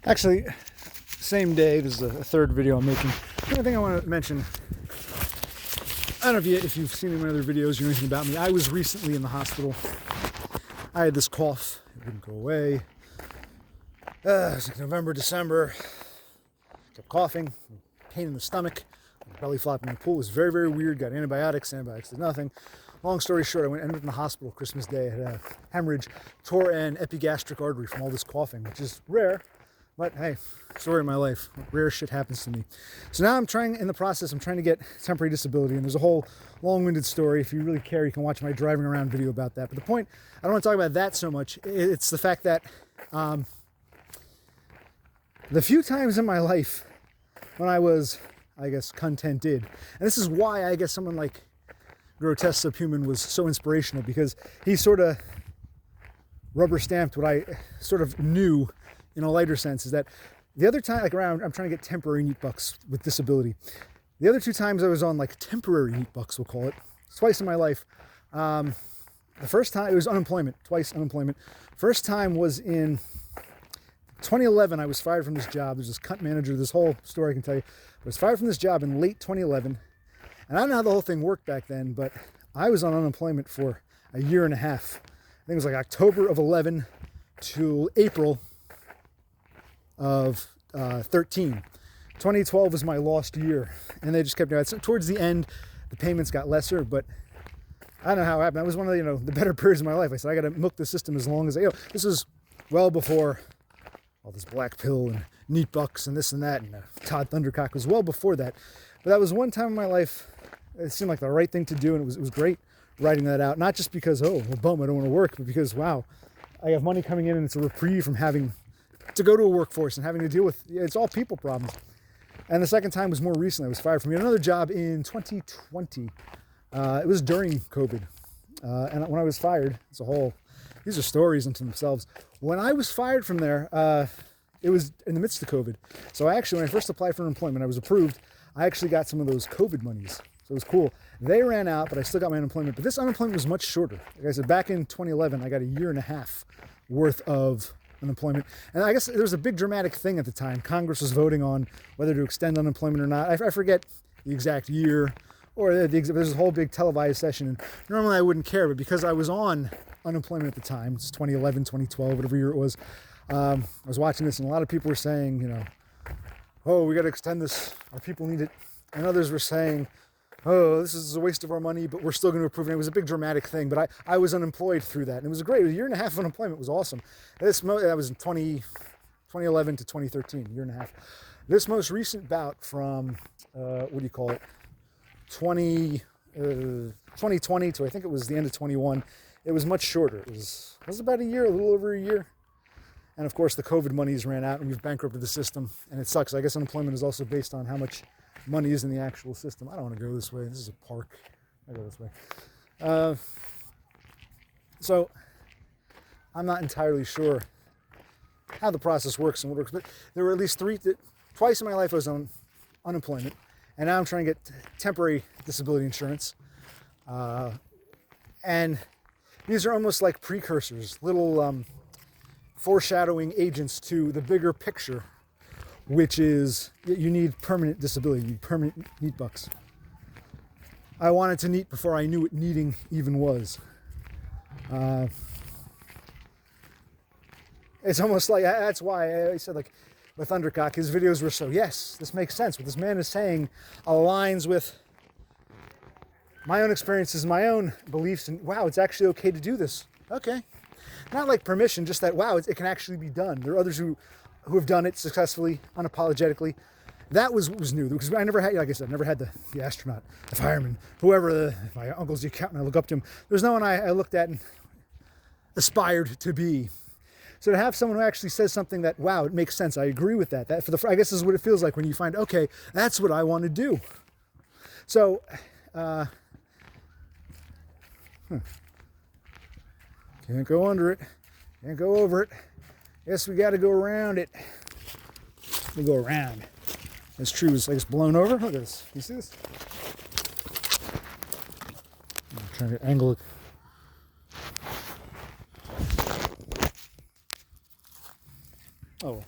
Actually, same day. This is a third video I'm making. The only thing I want to mention, I don't know if you've seen any of my other videos or anything about me. I was recently in the hospital. I had this cough. It wouldn't go away. It was like November, December. Kept coughing, pain in the stomach, belly flopping in the pool. It was very, very weird. Got antibiotics did nothing. Long story short, I ended up in the hospital Christmas Day. I had a hemorrhage, tore an epigastric artery from all this coughing, which is rare. But hey, story of my life. Rare shit happens to me. So now I'm trying to get temporary disability, and there's a whole long-winded story. If you really care, you can watch my driving around video about that. But the point, I don't want to talk about that so much. It's the fact that the few times in my life when I was, I guess, contented, and this is why I guess someone like Grotesque Subhuman was so inspirational, because he sort of rubber stamped what I sort of knew in a lighter sense, is that the other time, like around, I'm trying to get temporary NEETbux with disability. The other two times I was on like temporary NEETbux, we'll call it, twice in my life. The first time, it was unemployment, twice unemployment. First time was in 2011. I was fired from this job. There's this cunt manager, this whole story I can tell you. I was fired from this job in late 2011. And I don't know how the whole thing worked back then, but I was on unemployment for a year and a half. I think it was like October of 11 to April of 13. 2012 was my lost year, and they just kept doing it. So towards the end, the payments got lesser, but I don't know how it happened. That was one of the, the better periods of my life. I said, I got to milk the system as long as this was well before all this black pill and NEETbux and this and that, and Todd Thundercock was well before that. But that was one time in my life, it seemed like the right thing to do, and it was great writing that out. Not just because, oh, well, bum, I don't want to work, but because, wow, I have money coming in, and it's a reprieve from having to go to a workforce and having to deal with, it's all people problems. And the second time was more recently. I was fired from another job in 2020. It was during COVID. And when I was fired, these are stories unto themselves. When I was fired from there, it was in the midst of COVID. So when I first applied for employment, I was approved. I actually got some of those COVID monies. So it was cool. They ran out, but I still got my unemployment. But this unemployment was much shorter. Like I said, back in 2011, I got a year and a half worth of unemployment. And I guess there was a big dramatic thing at the time. Congress was voting on whether to extend unemployment or not. I forget the exact year, or there's a whole big televised session. And normally I wouldn't care, but because I was on unemployment at the time, it's 2011, 2012, whatever year it was, I was watching this, and a lot of people were saying, oh, we got to extend this, our people need it. And others were saying, oh, this is a waste of our money, but we're still going to approve it. It was a big dramatic thing, but I was unemployed through that. And it was a year and a half of unemployment was awesome. That was in 2011 to 2013, a year and a half. This most recent bout from, 2020 to I think it was the end of 21, it was much shorter. It was about a year, a little over a year. And of course, the COVID monies ran out, and we've bankrupted the system, and it sucks. I guess unemployment is also based on how much money is in the actual system. I don't want to go this way. This is a park. I go this way. So I'm not entirely sure how the process works and what works, but there were at least twice in my life I was on unemployment, and now I'm trying to get temporary disability insurance. And these are almost like precursors, little foreshadowing agents to the bigger picture, which is you need permanent disability, you need permanent NEETbux. I wanted to NEET before I knew what needing even was. It's almost like, that's why I said, like, with Thundercock, his videos were so, yes, this makes sense. What this man is saying aligns with my own experiences, my own beliefs, and wow, it's actually okay to do this. Okay. Not like permission, just that, wow, it can actually be done. There are others who have done it successfully, unapologetically. That was new, because I never had, like I said, never had the astronaut, the fireman, whoever, my uncle's the accountant, I look up to him. There's no one I looked at and aspired to be. So to have someone who actually says something that, wow, it makes sense, I agree with that. I guess this is what it feels like when you find, okay, that's what I want to do. So, can't go under it, can't go over it. Guess we got to go around it. We go around. This tree was, I guess, blown over. Look at this. You see this? I'm trying to angle it. Oh.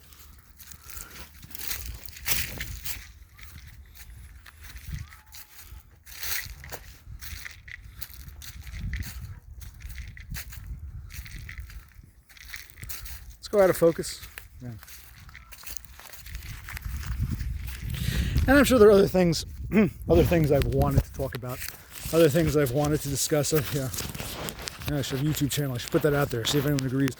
go out of focus. Yeah. And I'm sure there are other things, other things I've wanted to talk about, other things I've wanted to discuss. Yeah, I should have a YouTube channel. I should put that out there, see if anyone agrees.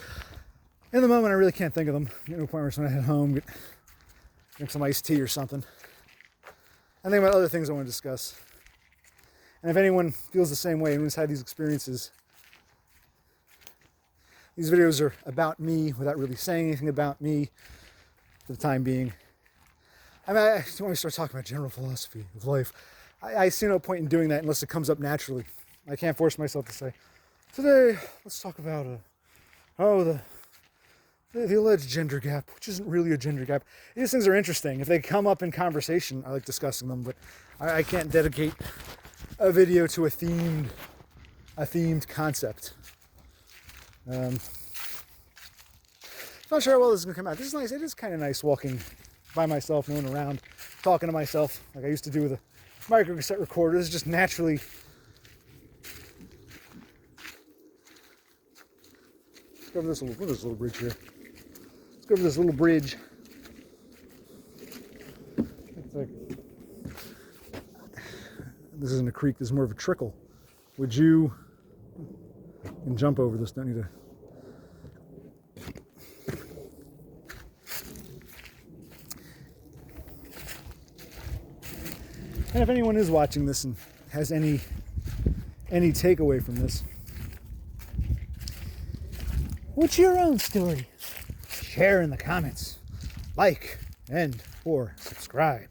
In the moment, I really can't think of them. Get to a point where when I head home, drink some iced tea or something. And think about other things I want to discuss. And if anyone feels the same way and has had these experiences, these videos are about me without really saying anything about me for the time being. I mean, when we start talking about general philosophy of life, I see no point in doing that unless it comes up naturally. I can't force myself to say, today, let's talk about the alleged gender gap, which isn't really a gender gap. These things are interesting. If they come up in conversation, I like discussing them, but I can't dedicate a video to a themed concept. Not sure how well this is going to come out. This is nice. It is kind of nice walking by myself, moving around, talking to myself like I used to do with a micro cassette recorder. This is just naturally. Let's go over this little bridge here. Let's go over this little bridge. It's like, this isn't a creek, this is more of a trickle. Would you can jump over this, don't need to. And if anyone is watching this and has any takeaway from this, what's your own story? Share in the comments, like, or subscribe.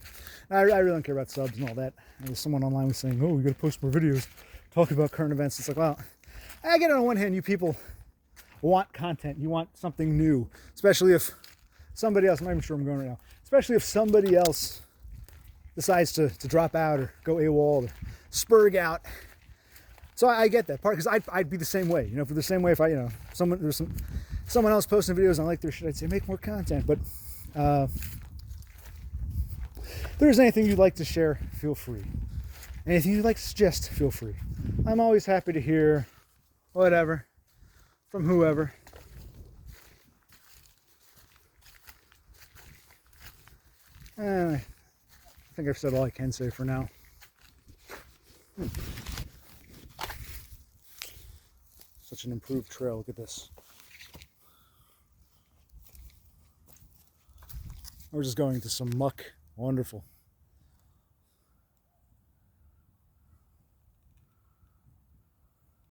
I really don't care about subs and all that. There's someone online was saying, oh, we gotta post more videos talking about current events. It's like, well, I get it. On one hand, you people want content. You want something new, especially if somebody else, I'm not even sure where I'm going right now, especially if somebody else decides to drop out or go AWOL or spurg out. So I get that part, because I'd be the same way. You know, for the same way if I, there's someone else posting videos and I like their shit, I'd say make more content. But if there's anything you'd like to share, feel free. Anything you'd like to suggest, feel free. I'm always happy to hear whatever from whoever. I think I've said all I can say for now. Such an improved trail. Look at this. We're just going to some muck. Wonderful.